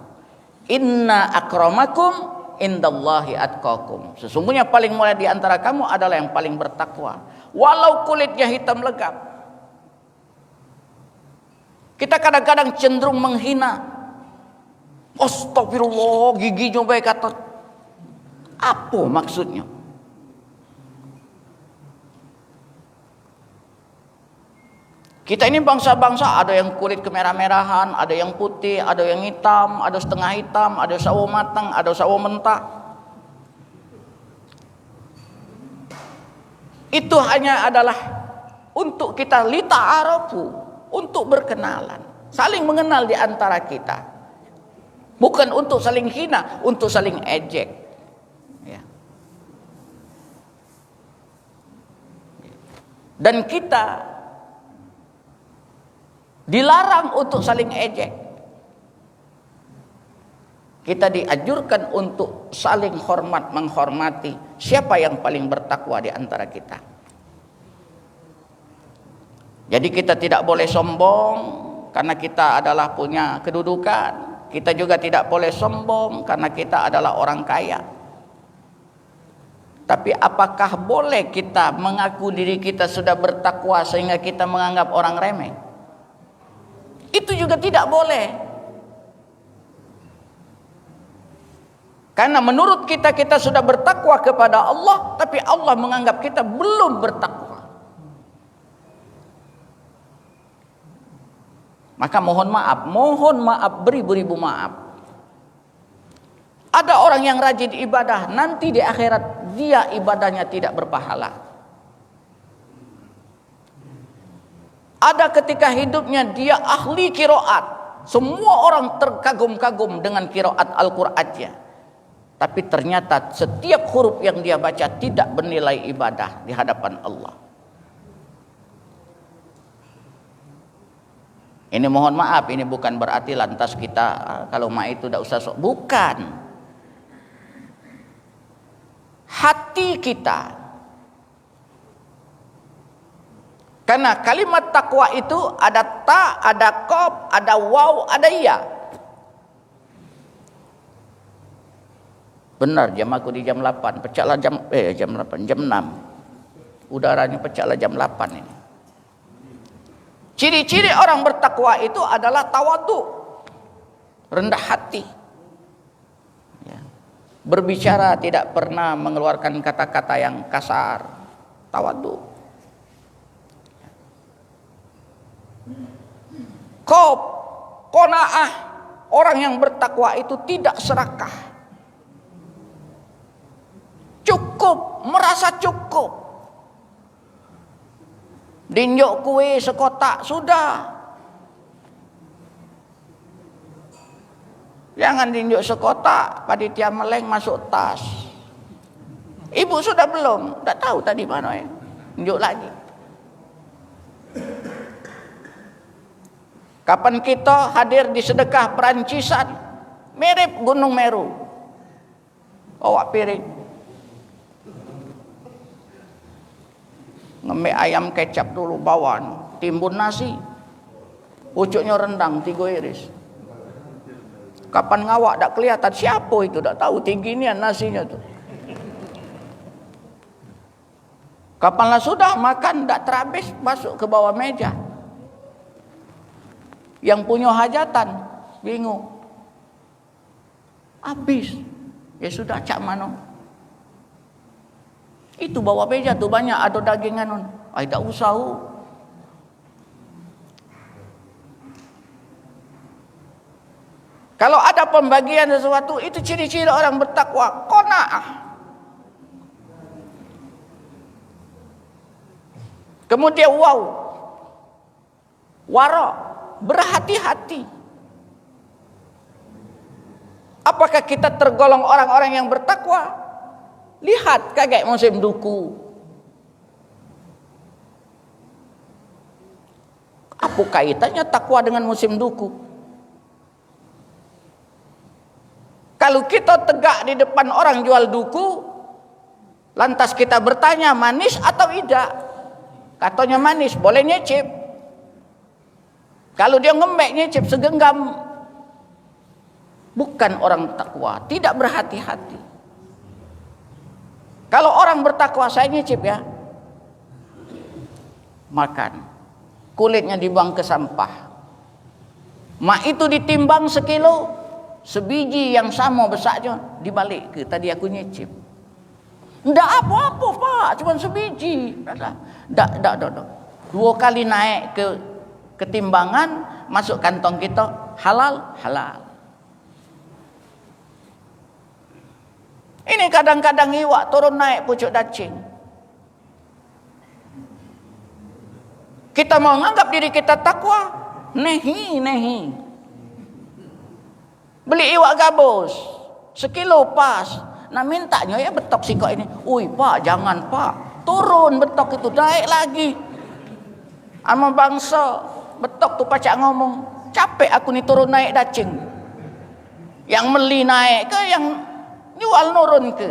Inna akramakum indallahi atqakum. Sesungguhnya paling mulia di antara kamu adalah yang paling bertakwa, walau kulitnya hitam legam. Kita kadang-kadang cenderung menghina. Astagfirullah, giginya baik kata. Apa maksudnya? Kita ini bangsa-bangsa, ada yang kulit kemerah-merahan, ada yang putih, ada yang hitam, ada setengah hitam, ada sawo matang, ada sawo mentah. Itu hanya adalah untuk kita lita'arafu, untuk berkenalan, saling mengenal di antara kita. Bukan untuk saling hina, untuk saling ejek. Ya. Dan kita dilarang untuk saling ejek. Kita dianjurkan untuk saling hormat, menghormati siapa yang paling bertakwa di antara kita. Jadi kita tidak boleh sombong karena kita adalah punya kedudukan. Kita juga tidak boleh sombong karena kita adalah orang kaya. Tapi apakah boleh kita mengaku diri kita sudah bertakwa sehingga kita menganggap orang remeh? Itu juga tidak boleh. Karena menurut kita sudah bertakwa kepada Allah, tapi Allah menganggap kita belum bertakwa. Maka mohon maaf beribu-ribu maaf. Ada orang yang rajin ibadah, nanti di akhirat dia ibadahnya tidak berpahala. Ada ketika hidupnya dia ahli qiraat, semua orang terkagum-kagum dengan qiraat Al-Qur'annya. Tapi ternyata setiap huruf yang dia baca tidak bernilai ibadah di hadapan Allah. Ini mohon maaf, ini bukan berarti lantas kita kalau ma itu tidak usah sok. Bukan. Hati kita. Karena kalimat takwa itu ada ta, ada qaf, ada waw, ada ya. Benar, jam aku di jam 8, pecahlah jam 8, jam 6. Udaranya pecahlah jam 8 ini. Ciri-ciri orang bertakwa itu adalah tawadu, rendah hati. Ya. Berbicara tidak pernah mengeluarkan kata-kata yang kasar, tawadu. Qanaah, orang yang bertakwa itu tidak serakah. Cukup, merasa cukup. Dinjok kue sekotak sudah. Jangan dinjok sekotak, panitia meleng masuk tas. Ibu sudah belum? Tak tahu tadi mana ya. Dinjok lagi. Kapan kita hadir di sedekah Perancisan, mirip Gunung Meru. Bawa piring. Ngembe ayam kecap dulu bawaan, timbun nasi, pucuknya rendang 3 iris. Kapan ngawak tak kelihatan siapa itu, tak tahu tingginya nasinya tuh. Kapanlah sudah makan tak terhabis, masuk ke bawah meja. Yang punya hajatan bingung, habis ya sudah, cak mano. Itu bawa meja tuh banyak ada dagingan nun. Ai tak usah. Kalau ada pembagian sesuatu, itu ciri-ciri orang bertakwa, qanaah. Kemudian wara, berhati-hati. Apakah kita tergolong orang-orang yang bertakwa? Lihat kaget musim duku. Apa kaitannya takwa dengan musim duku? Kalau kita tegak di depan orang jual duku, lantas kita bertanya manis atau tidak? Katanya manis, boleh nyicip. Kalau dia ngembek nyicip segenggam, bukan orang takwa, tidak berhati-hati. Kalau orang bertakwa, saya nyicip ya, makan, kulitnya dibuang ke sampah. Mak itu ditimbang sekilo, sebiji yang sama besarnya dibalik ke tadi aku nyicip. Ndak apa-apa Pak, cuma sebiji. Ndak. 2 kali naik ke ketimbangan, masuk kantong kita, halal. Ini kadang-kadang iwak turun naik pucuk dacing. Kita mau menganggap diri kita takwa, nehi. Beli iwak gabus, sekilo pas. Nah mintanya ya betok sikok ini. Ui Pak, jangan Pak. Turun betok itu, naik lagi. Ama bangsa, betok tuh pacak ngomong. Capek aku nih turun naik dacing. Yang meli naik ke, yang jual nurun ke.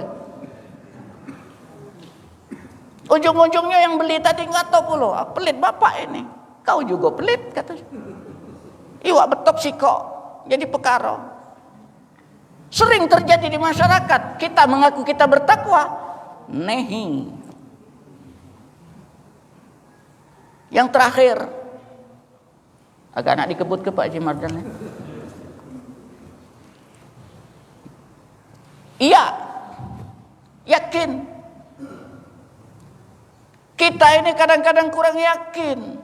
Ujung-ujungnya yang beli tadi nggak tahu pula, pelit bapak ini. Kau juga pelit kata. Iwak betok sikok jadi perkara. Sering terjadi di masyarakat. Kita mengaku kita bertakwa, nehi. Yang terakhir, agak nak dikebut ke Pak Haji Mardan. Iya, yakin. Kita ini kadang-kadang kurang yakin.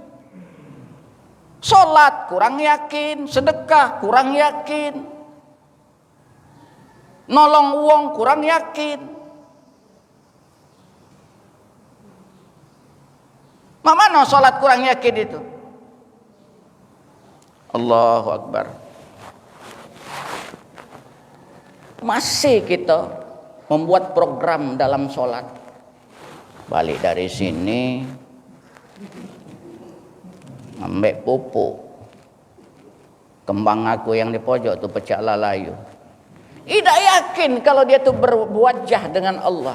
Sholat kurang yakin, sedekah kurang yakin, nolong uang kurang yakin. Mana sholat kurang yakin itu? Allahu Akbar. Masih kita membuat program dalam sholat. Balik dari sini, ambek pupuk, kembang aku yang di pojok tu pecah lalayu. Tidak yakin kalau dia tu berwajah dengan Allah.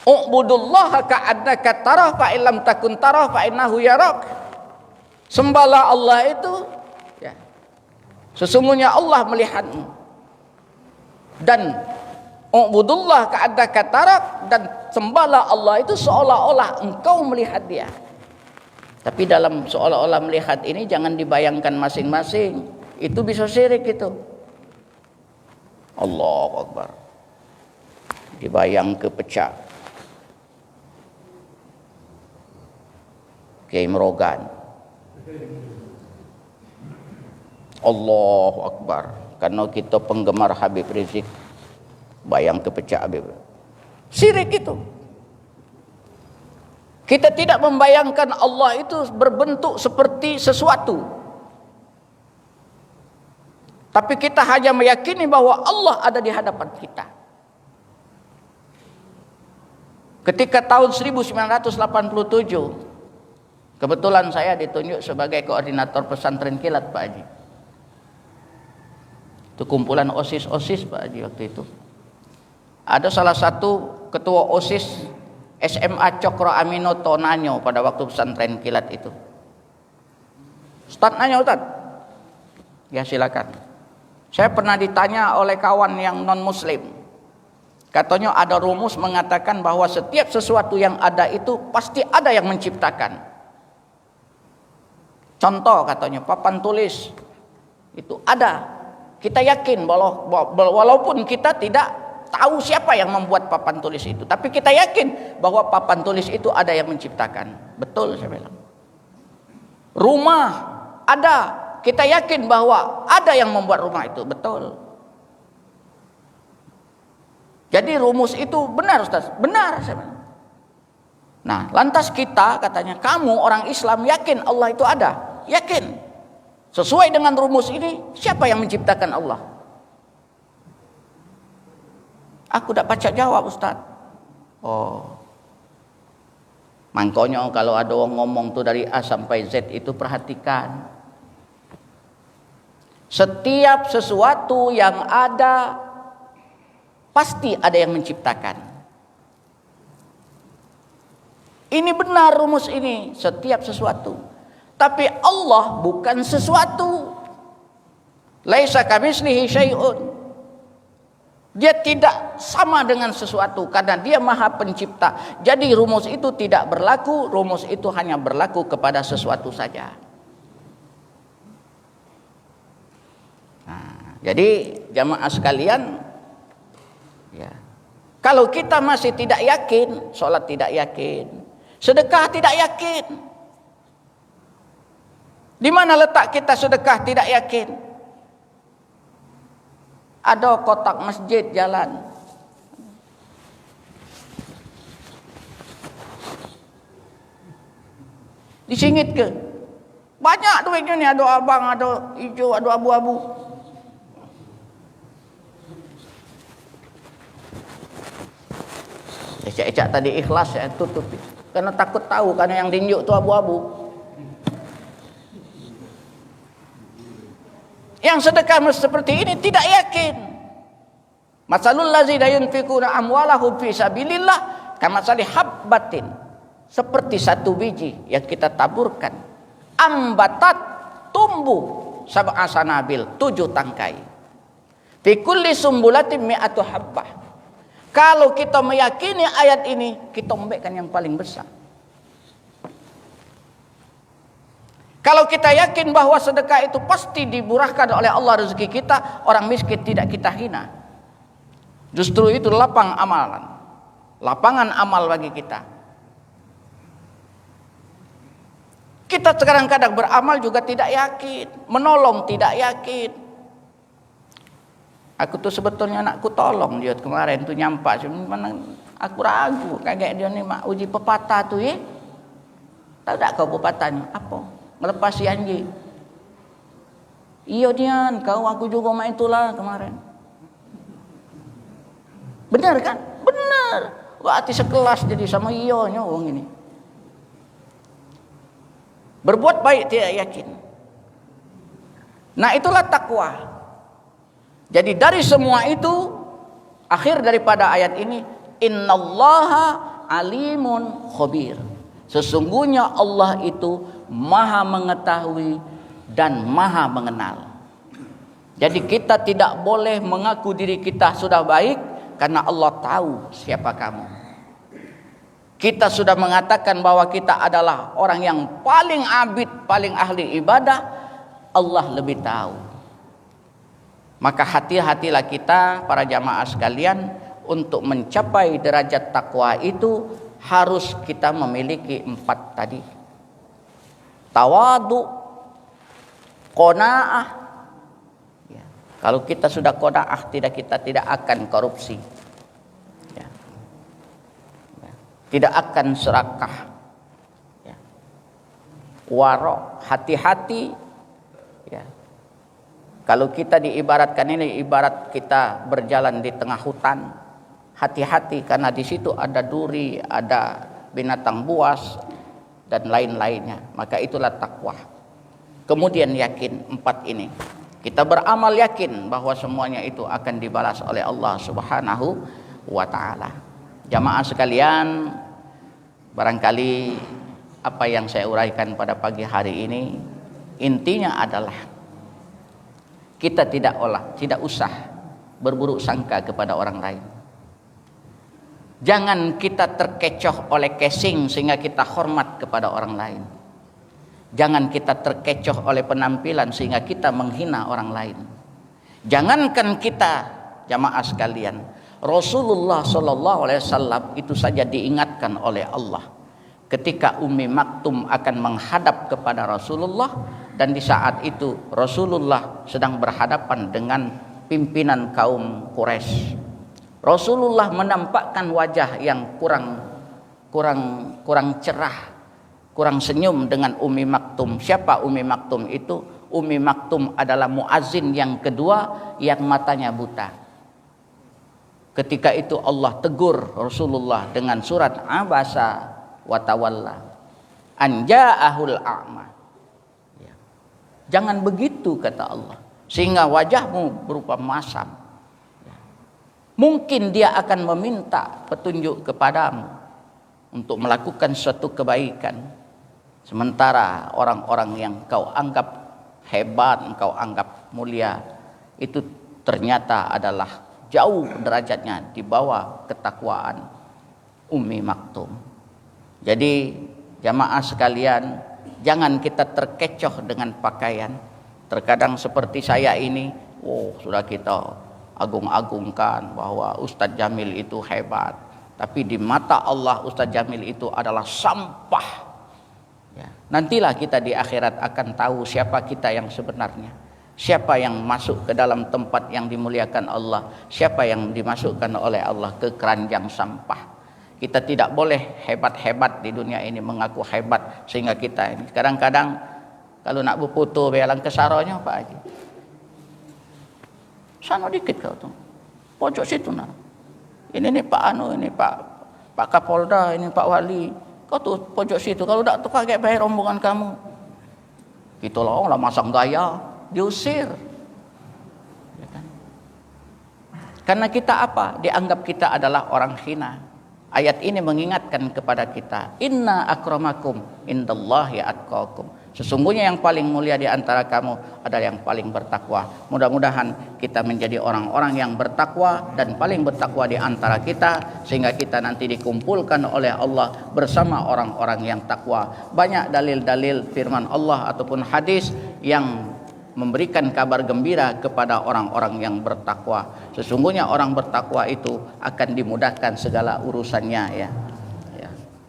U'budullaha ka'annaka tarah fa illam takun tarah fa innahu yarak. Sembahlah Allah itu, ya, sesungguhnya Allah melihatmu. Dan u'budullah ka'annaka tarak, dan sembahlah Allah itu seolah-olah engkau melihat dia. Tapi dalam seolah-olah melihat ini jangan dibayangkan masing-masing. Itu bisa syirik itu. Allahu Akbar. Dibayang ke pecah. Kiai Merogan. Allahu Akbar. Karena kita penggemar Habib Rizik, bayang ke pecah Habib. Syirik itu. Kita tidak membayangkan Allah itu berbentuk seperti sesuatu. Tapi kita hanya meyakini bahwa Allah ada di hadapan kita. Ketika tahun 1987, kebetulan saya ditunjuk sebagai koordinator pesantren kilat Pak Haji. Itu kumpulan OSIS Pak Haji waktu itu. Ada salah satu ketua OSIS SMA Cokro Aminoto nanyo pada waktu pesantren kilat itu. Ustaz nanya Ustaz. Ya silakan. Saya pernah ditanya oleh kawan yang non muslim. Katanya ada rumus mengatakan bahwa setiap sesuatu yang ada itu pasti ada yang menciptakan. Contoh katanya papan tulis itu ada. Kita yakin walaupun kita tidak tahu siapa yang membuat papan tulis itu, tapi kita yakin bahwa papan tulis itu ada yang menciptakan. Betul saya bilang. Rumah ada, kita yakin bahwa ada yang membuat rumah itu. Betul. Jadi rumus itu benar Ustaz, benar saya bilang. Nah, lantas kita katanya, kamu orang Islam yakin Allah itu ada? Yakin. Sesuai dengan rumus ini, siapa yang menciptakan Allah? Aku tak pacak jawab, Ustaz. Oh. Makanya kalau ada orang ngomong tuh dari A sampai Z itu perhatikan. Setiap sesuatu yang ada pasti ada yang menciptakan. Ini benar rumus ini, setiap sesuatu. Tapi Allah bukan sesuatu. Laisa kamitslihi syai'un. Dia tidak sama dengan sesuatu karena dia Maha Pencipta. Jadi rumus itu tidak berlaku, rumus itu hanya berlaku kepada sesuatu saja. Nah, jadi jamaah sekalian, ya. Kalau kita masih tidak yakin, sholat tidak yakin, sedekah tidak yakin. Di mana letak kita sedekah tidak yakin? Ada kotak masjid jalan. Disingit ke? Banyak duitnya nih, ada abang, ada hijau, ada abu-abu. Ecak-ecak tadi ikhlas ya, tutup. Karena takut tahu, karena yang tinjuk tu abu-abu. Yang sedekah seperti ini tidak yakin. Masalul ladzina yunfikuna amwalahum fi sabilillah kamatsali habbatin, seperti satu biji yang kita taburkan, ambatat, tumbuh sab'a sanabil, 7 tangkai. Fi kulli sumbulatin mi'atu habbah. Kalau kita meyakini ayat ini, kita ambilkan yang paling besar. Kalau kita yakin bahwa sedekah itu pasti diburahkan oleh Allah rezeki kita, orang miskin tidak kita hina. Justru itu lapang amalan, lapangan amal bagi kita. Kita kadang-kadang beramal juga tidak yakin, menolong tidak yakin. Aku tuh sebetulnya anakku tolong dia kemarin tuh nyampak, cuman aku ragu, kayak dia nih mak uji pepatah tuh ya. Tahu tak kau pepatahnya apa? Melepas si anjing. Iya Dian, kau aku juga main itulah kemarin. Benar kan? Benar. Berarti sekelas jadi sama iyonya orang ini. Berbuat baik tidak yakin. Nah itulah takwa. Jadi dari semua itu, akhir daripada ayat ini, innallaha alimun khabir. Sesungguhnya Allah itu Maha mengetahui dan Maha mengenal. Jadi kita tidak boleh mengaku diri kita sudah baik karena Allah tahu siapa kamu. Kita sudah mengatakan bahwa kita adalah orang yang paling abid, paling ahli ibadah, Allah lebih tahu. Maka hati-hatilah kita para jamaah sekalian untuk mencapai derajat takwa itu harus kita memiliki 4 tadi. Tawadu, qanaah. Ya. Kalau kita sudah qanaah, kita tidak akan korupsi. Ya. Ya. Tidak akan serakah. Ya. Waro, hati-hati. Ya. Kalau kita diibaratkan ini ibarat kita berjalan di tengah hutan, hati-hati karena di situ ada duri, ada binatang buas dan lain-lainnya. Maka itulah takwa. Kemudian yakin 4 ini. Kita beramal yakin bahwa semuanya itu akan dibalas oleh Allah Subhanahu wa taala. Jamaah sekalian, barangkali apa yang saya uraikan pada pagi hari ini intinya adalah kita tidak usah berburuk sangka kepada orang lain. Jangan kita terkecoh oleh casing sehingga kita hormat kepada orang lain. Jangan kita terkecoh oleh penampilan sehingga kita menghina orang lain. Jangankan kita, jamaah sekalian, Rasulullah SAW itu saja diingatkan oleh Allah ketika Ummi Maktum akan menghadap kepada Rasulullah, dan di saat itu Rasulullah sedang berhadapan dengan pimpinan kaum Quraisy. Rasulullah menampakkan wajah yang kurang cerah, kurang senyum dengan Ummi Maktum. Siapa Ummi Maktum itu? Ummi Maktum adalah muazin yang kedua yang matanya buta. Ketika itu Allah tegur Rasulullah dengan surat Abasa wa tawalla an ja'ahul a'ma. Jangan begitu kata Allah, sehingga wajahmu berupa masam. Mungkin dia akan meminta petunjuk kepadamu untuk melakukan suatu kebaikan, sementara orang-orang yang kau anggap hebat, kau anggap mulia, itu ternyata adalah jauh derajatnya di bawah ketakwaan Ummi Maktum. Jadi jamaah sekalian, jangan kita terkecoh dengan pakaian. Terkadang seperti saya ini, sudah kita agung-agungkan bahwa Ustadz Jamil itu hebat, tapi di mata Allah Ustadz Jamil itu adalah sampah. Ya, nantilah kita di akhirat akan tahu siapa kita yang sebenarnya, siapa yang masuk ke dalam tempat yang dimuliakan Allah, siapa yang dimasukkan oleh Allah ke keranjang sampah. Kita tidak boleh hebat-hebat di dunia ini, mengaku hebat sehingga kita ini kadang-kadang kalau nak berfoto belang kesaronya Pak Haji, sana dikit kau tuh, pojok situ nah. Ini nih Pak Anu, ini Pak Kapolda, ini Pak Wali. Kau tuh pojok situ. Kalau tak tuh kaget bayar rombongan kamu. Gitu loh, lah masang gaya, diusir. Ya kan? Karena kita apa? Dianggap kita adalah orang hina. Ayat ini mengingatkan kepada kita, inna akramakum indallahi atqakum. Sesungguhnya yang paling mulia di antara kamu adalah yang paling bertakwa. Mudah-mudahan kita menjadi orang-orang yang bertakwa dan paling bertakwa di antara kita, sehingga kita nanti dikumpulkan oleh Allah bersama orang-orang yang takwa. Banyak dalil-dalil firman Allah ataupun hadis yang memberikan kabar gembira kepada orang-orang yang bertakwa. Sesungguhnya orang bertakwa itu akan dimudahkan segala urusannya, ya.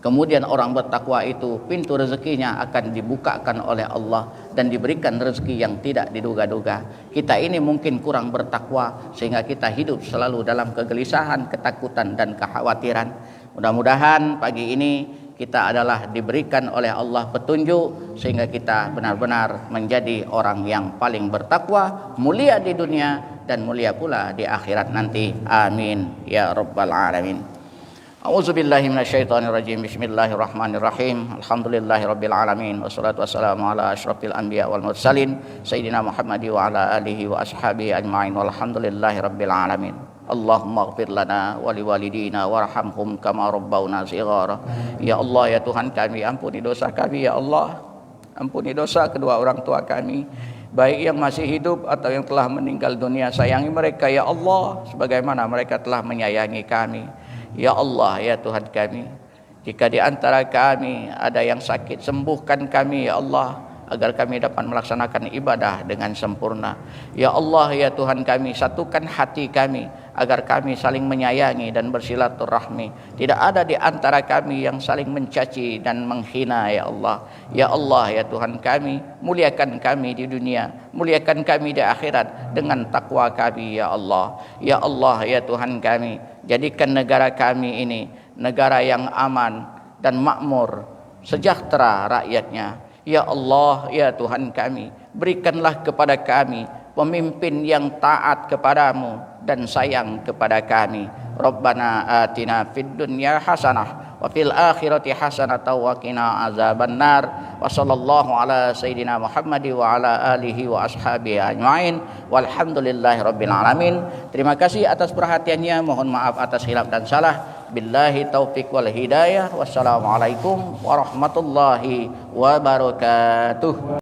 Kemudian orang bertakwa itu pintu rezekinya akan dibukakan oleh Allah dan diberikan rezeki yang tidak diduga-duga. Kita ini mungkin kurang bertakwa sehingga kita hidup selalu dalam kegelisahan, ketakutan dan kekhawatiran. Mudah-mudahan pagi ini kita adalah diberikan oleh Allah petunjuk sehingga kita benar-benar menjadi orang yang paling bertakwa, mulia di dunia dan mulia pula di akhirat nanti. Amin ya rabbal alamin. A'udzubillahi minasyaitonirrajim. Bismillahirrahmanirrahim. Alhamdulillahirabbil alamin wassalatu wassalamu ala asyrafil anbiya wal mursalin sayyidina Muhammadi wa ala alihi wa ashabihi ajmain walhamdulillahirabbil alamin. Allahumma ighfir lana wa liwalidina warhamhum kama rabbawna shighara. Ya Allah, ya Tuhan kami, ampuni dosa kami ya Allah. Ampuni dosa kedua orang tua kami, baik yang masih hidup atau yang telah meninggal dunia. Sayangi mereka ya Allah sebagaimana mereka telah menyayangi kami. Ya Allah, ya Tuhan kami, jika di antara kami ada yang sakit, sembuhkan kami ya Allah, agar kami dapat melaksanakan ibadah dengan sempurna. Ya Allah, ya Tuhan kami, satukan hati kami agar kami saling menyayangi dan bersilaturahmi. Tidak ada di antara kami yang saling mencaci dan menghina ya Allah. Ya Allah, ya Tuhan kami, muliakan kami di dunia, muliakan kami di akhirat dengan takwa kami ya Allah. Ya Allah, ya Tuhan kami, jadikan negara kami ini negara yang aman dan makmur, sejahtera rakyatnya. Ya Allah, ya Tuhan kami, berikanlah kepada kami pemimpin yang taat kepadamu dan sayang kepada kami. Rabbana atina fid dunya hasanah wa fil akhirati hasanah wa qina azabannar. Wa sallallahu ala sayyidina Muhammadi wa ala alihi wa ashabihi ajmain walhamdulillahi rabbil alamin. Terima kasih atas perhatiannya, mohon maaf atas khilaf dan salah. Billahi taufiq wal hidayah. Wassalamualaikum warahmatullahi wabarakatuh.